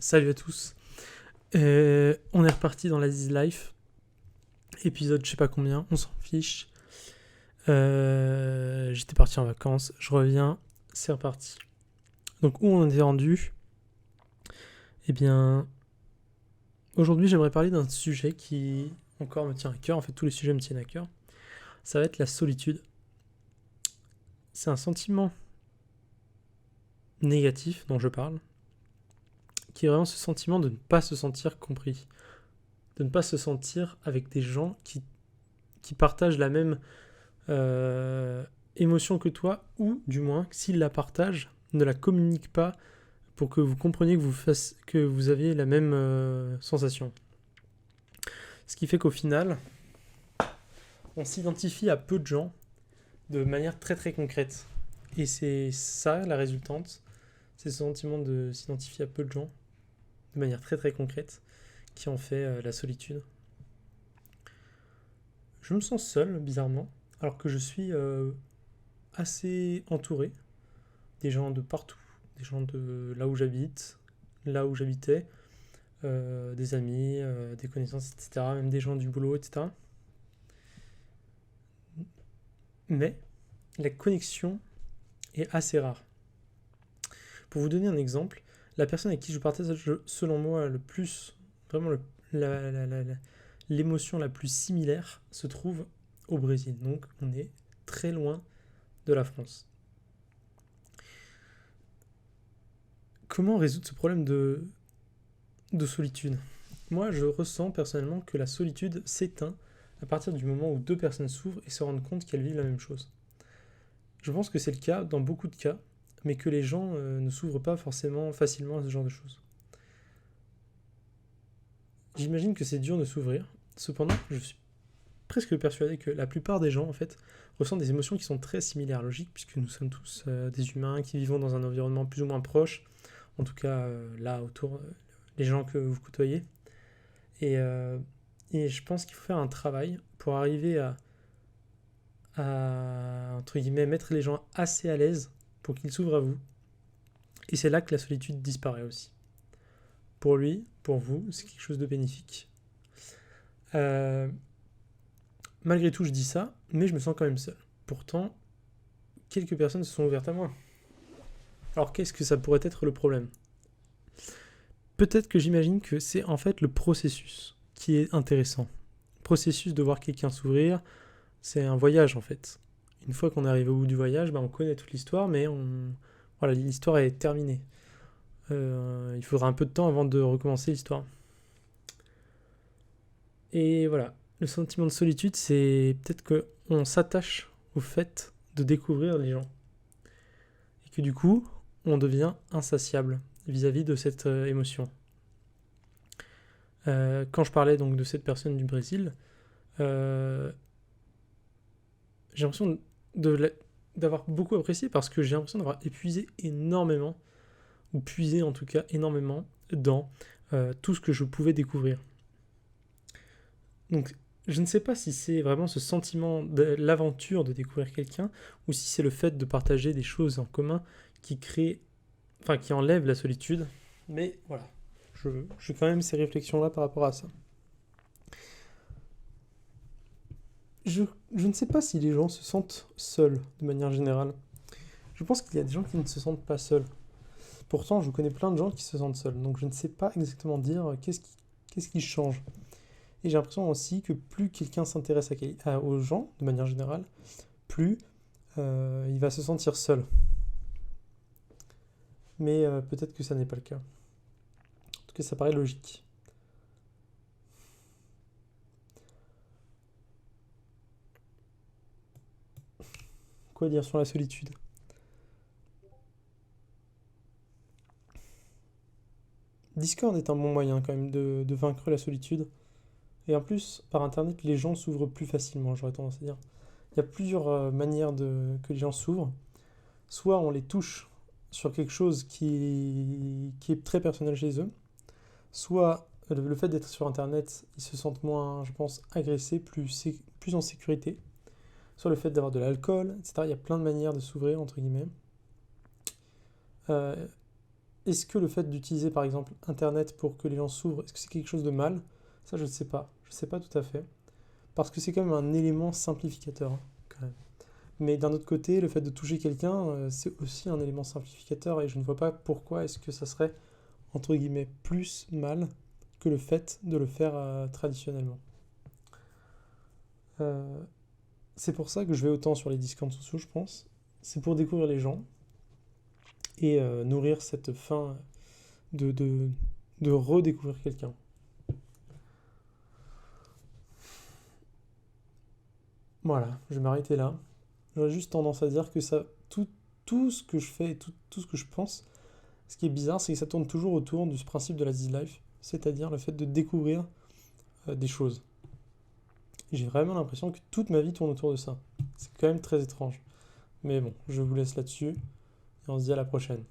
Salut à tous. On est reparti dans la This Life. Épisode je sais pas combien, on s'en fiche. J'étais parti en vacances, je reviens, c'est reparti. Donc où on est rendu? Eh bien, aujourd'hui j'aimerais parler d'un sujet qui encore me tient à cœur. En fait, tous les sujets me tiennent à cœur. Ça va être la solitude. C'est un sentiment négatif dont je parle, qui est vraiment ce sentiment de ne pas se sentir compris, de ne pas se sentir avec des gens qui partagent la même émotion que toi, ou du moins, s'ils la partagent, ne la communiquent pas pour que vous compreniez que vous aviez la même sensation. Ce qui fait qu'au final, on s'identifie à peu de gens de manière très très concrète. Et c'est ça la résultante, c'est ce sentiment de s'identifier à peu de gens de manière très très concrète qui en fait la solitude. Je me sens seul, bizarrement, alors que je suis assez entouré des gens de partout, des gens de là où j'habite, là où j'habitais, des amis, des connaissances, etc., même des gens du boulot, etc. Mais la connexion est assez rare. Pour vous donner un exemple, la personne avec qui je partage, selon moi, le plus, vraiment l'émotion la plus similaire se trouve au Brésil. Donc on est très loin de la France. Comment résoudre ce problème de solitude? Moi, je ressens personnellement que la solitude s'éteint à partir du moment où deux personnes s'ouvrent et se rendent compte qu'elles vivent la même chose. Je pense que c'est le cas dans beaucoup de cas, mais que les gens ne s'ouvrent pas forcément facilement à ce genre de choses. J'imagine que c'est dur de s'ouvrir, cependant, je suis presque persuadé que la plupart des gens, en fait, ressentent des émotions qui sont très similaires, logiques, puisque nous sommes tous des humains qui vivons dans un environnement plus ou moins proche, en tout cas là autour, les gens que vous côtoyez. Et, euh, et je pense qu'il faut faire un travail pour arriver entre guillemets, mettre les gens assez à l'aise pour qu'ils s'ouvrent à vous. Et c'est là que la solitude disparaît aussi. Pour lui, pour vous, c'est quelque chose de bénéfique. Euh, Malgré tout, je dis ça, mais je me sens quand même seul. Pourtant, quelques personnes se sont ouvertes à moi. Alors qu'est-ce que ça pourrait être le problème? Peut-être que j'imagine que c'est en fait le processus qui est intéressant. Le processus de voir quelqu'un s'ouvrir, c'est un voyage en fait. Une fois qu'on arrive au bout du voyage, on connaît toute l'histoire, mais voilà, l'histoire est terminée. Il faudra un peu de temps avant de recommencer l'histoire. Et voilà, le sentiment de solitude, c'est peut-être qu'on s'attache au fait de découvrir les gens. Et que du coup, on devient insatiable vis-à-vis de cette émotion. Quand je parlais donc de cette personne du Brésil, euh, j'ai l'impression d'avoir beaucoup apprécié parce que j'ai l'impression d'avoir épuisé énormément, ou puisé en tout cas énormément, dans tout ce que je pouvais découvrir. Donc je ne sais pas si c'est vraiment ce sentiment de l'aventure de découvrir quelqu'un, ou si c'est le fait de partager des choses en commun qui crée, enfin qui enlève la solitude. Mais voilà, j'ai quand même ces réflexions-là par rapport à ça. Je, je ne sais pas si les gens se sentent seuls de manière générale. Je pense qu'il y a des gens qui ne se sentent pas seuls. Pourtant, je connais plein de gens qui se sentent seuls. Donc je ne sais pas exactement dire qu'est-ce qui change. Et j'ai l'impression aussi que plus quelqu'un s'intéresse aux gens, de manière générale, plus il va se sentir seul. Mais peut-être que ça n'est pas le cas. En tout cas, ça paraît logique. Quoi dire sur la solitude? Discord est un bon moyen quand même de vaincre la solitude. Et en plus, par internet, les gens s'ouvrent plus facilement, j'aurais tendance à dire. Il y a plusieurs manières que les gens s'ouvrent. Soit on les touche sur quelque chose qui est très personnel chez eux, soit le fait d'être sur internet, ils se sentent moins, je pense, agressés, plus en sécurité. Soit le fait d'avoir de l'alcool, etc. Il y a plein de manières de s'ouvrir, entre guillemets. Euh, est-ce que le fait d'utiliser par exemple Internet pour que les gens s'ouvrent, est-ce que c'est quelque chose de mal? Ça, je ne sais pas. Je ne sais pas tout à fait. Parce que c'est quand même un élément simplificateur, hein, quand même. Mais d'un autre côté, le fait de toucher quelqu'un, c'est aussi un élément simplificateur et je ne vois pas pourquoi est-ce que ça serait, entre guillemets, plus mal que le fait de le faire traditionnellement. Euh, c'est pour ça que je vais autant sur les discounts sociaux, je pense. C'est pour découvrir les gens et nourrir cette faim de, de, de redécouvrir quelqu'un. Voilà, je vais m'arrêter là. J'aurais juste tendance à dire que tout ce que je fais et tout ce que je pense, ce qui est bizarre, c'est que ça tourne toujours autour du principe de la Z Life, c'est-à-dire le fait de découvrir des choses. Et j'ai vraiment l'impression que toute ma vie tourne autour de ça. C'est quand même très étrange. Mais bon, je vous laisse là-dessus et on se dit à la prochaine.